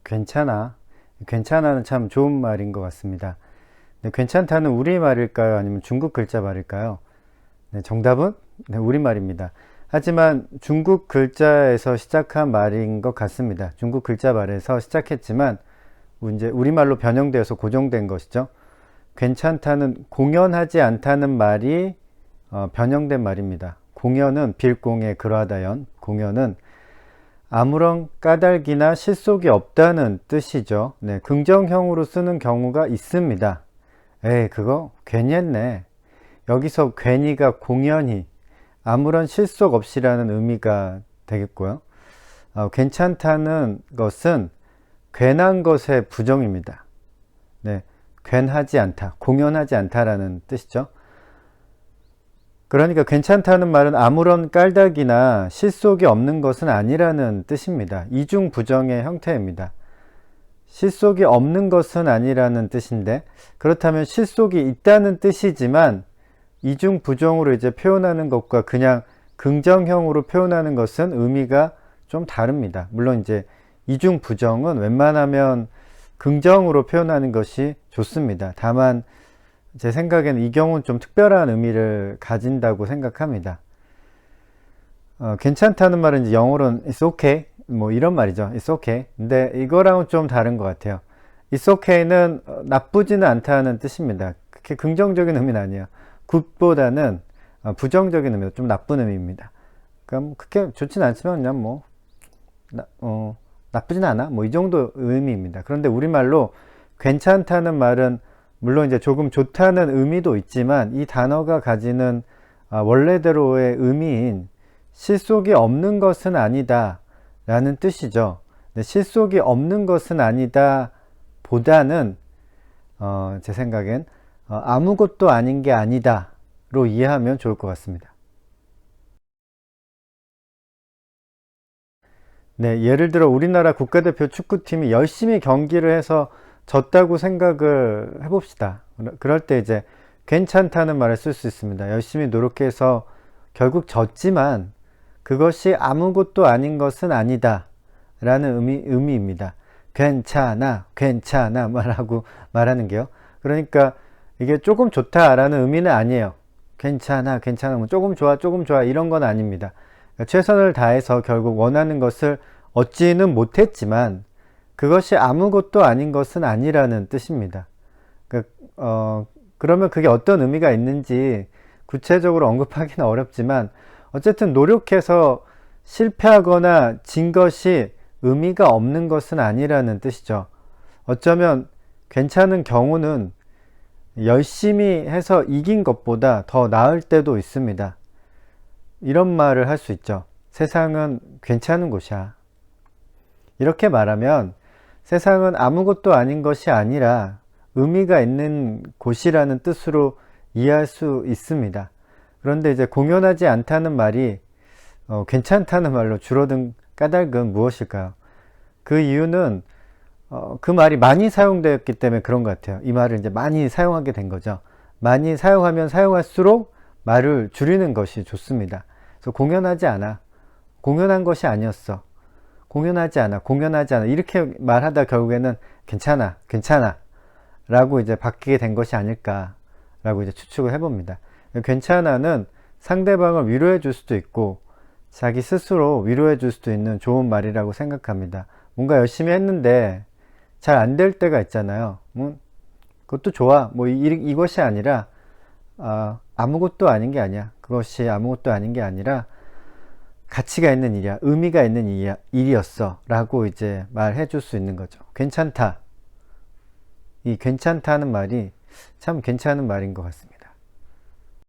괜찮아. 괜찮아는 참 좋은 말인 것 같습니다. 네, 괜찮다는 우리말일까요? 아니면 중국 글자 말일까요? 네, 정답은 네, 우리말입니다. 하지만 중국 글자에서 시작한 말인 것 같습니다. 중국 글자 말에서 시작했지만 이제 우리말로 변형되어서 고정된 것이죠. 괜찮다는 공연하지 않다는 말이 변형된 말입니다. 공연은 빌공의 그러하다연 공연은 아무런 까닭이나 실속이 없다는 뜻이죠. 네, 긍정형으로 쓰는 경우가 있습니다. 에이, 그거 괜히 했네. 여기서 괜히가 공연히 아무런 실속 없이라는 의미가 되겠고요. 괜찮다는 것은 괜한 것의 부정입니다. 네, 괜하지 않다, 공연하지 않다라는 뜻이죠. 그러니까 괜찮다는 말은 아무런 깔딱이나 실속이 없는 것은 아니라는 뜻입니다. 이중 부정의 형태입니다. 실속이 없는 것은 아니라는 뜻인데, 그렇다면 실속이 있다는 뜻이지만 이중 부정으로 이제 표현하는 것과 그냥 긍정형으로 표현하는 것은 의미가 좀 다릅니다. 물론 이제 이중 부정은 웬만하면 긍정으로 표현하는 것이 좋습니다. 다만 제 생각에는 이 경우는 좀 특별한 의미를 가진다고 생각합니다. 괜찮다는 말은 이제 영어로는 it's okay 뭐 이런 말이죠. it's okay. 근데 이거랑은 좀 다른 것 같아요. it's okay는 나쁘지는 않다는 뜻입니다. 그렇게 긍정적인 의미는 아니에요. 굿보다는 부정적인 의미로 좀 나쁜 의미입니다. 그러니까 뭐 그렇게 좋진 않지만 그냥 뭐 나쁘진 않아 뭐 이 정도 의미입니다. 그런데 우리말로 괜찮다는 말은 물론 이제 조금 좋다는 의미도 있지만 이 단어가 가지는 원래대로의 의미인 실속이 없는 것은 아니다 라는 뜻이죠. 실속이 없는 것은 아니다 보다는 제 생각엔 아무것도 아닌 게 아니다 로 이해하면 좋을 것 같습니다. 네, 예를 들어 우리나라 국가대표 축구팀이 열심히 경기를 해서 졌다고 생각을 해봅시다. 그럴 때 이제 괜찮다는 말을 쓸 수 있습니다. 열심히 노력해서 결국 졌지만 그것이 아무것도 아닌 것은 아니다 라는 의미입니다. 괜찮아, 괜찮아 말하는 게요. 그러니까 이게 조금 좋다 라는 의미는 아니에요. 괜찮아, 괜찮아, 뭐 조금 좋아, 조금 좋아 이런 건 아닙니다. 그러니까 최선을 다해서 결국 원하는 것을 얻지는 못했지만 그것이 아무것도 아닌 것은 아니라는 뜻입니다. 그러면 그게 어떤 의미가 있는지 구체적으로 언급하기는 어렵지만 어쨌든 노력해서 실패하거나 진 것이 의미가 없는 것은 아니라는 뜻이죠. 어쩌면 괜찮은 경우는 열심히 해서 이긴 것보다 더 나을 때도 있습니다. 이런 말을 할 수 있죠. 세상은 괜찮은 곳이야. 이렇게 말하면 세상은 아무것도 아닌 것이 아니라 의미가 있는 곳이라는 뜻으로 이해할 수 있습니다. 그런데 이제 공연하지 않다는 말이 괜찮다는 말로 줄어든 까닭은 무엇일까요? 그 이유는 그 말이 많이 사용되었기 때문에 그런 것 같아요. 이 말을 이제 많이 사용하게 된 거죠. 많이 사용하면 사용할수록 말을 줄이는 것이 좋습니다. 그래서 공연하지 않아. 공연한 것이 아니었어. 공연하지 않아. 공연하지 않아. 이렇게 말하다 결국에는 괜찮아. 괜찮아. 라고 이제 바뀌게 된 것이 아닐까. 라고 이제 추측을 해봅니다. 괜찮아는 상대방을 위로해 줄 수도 있고 자기 스스로 위로해 줄 수도 있는 좋은 말이라고 생각합니다. 뭔가 열심히 했는데 잘 안 될 때가 있잖아요. 그것도 좋아. 뭐 이것이 아니라 아무것도 아닌 게 아니야. 그것이 아무것도 아닌 게 아니라 가치가 있는 일이야. 의미가 있는 일이었어. 라고 이제 말해 줄 수 있는 거죠. 괜찮다. 이 괜찮다는 말이 참 괜찮은 말인 것 같습니다.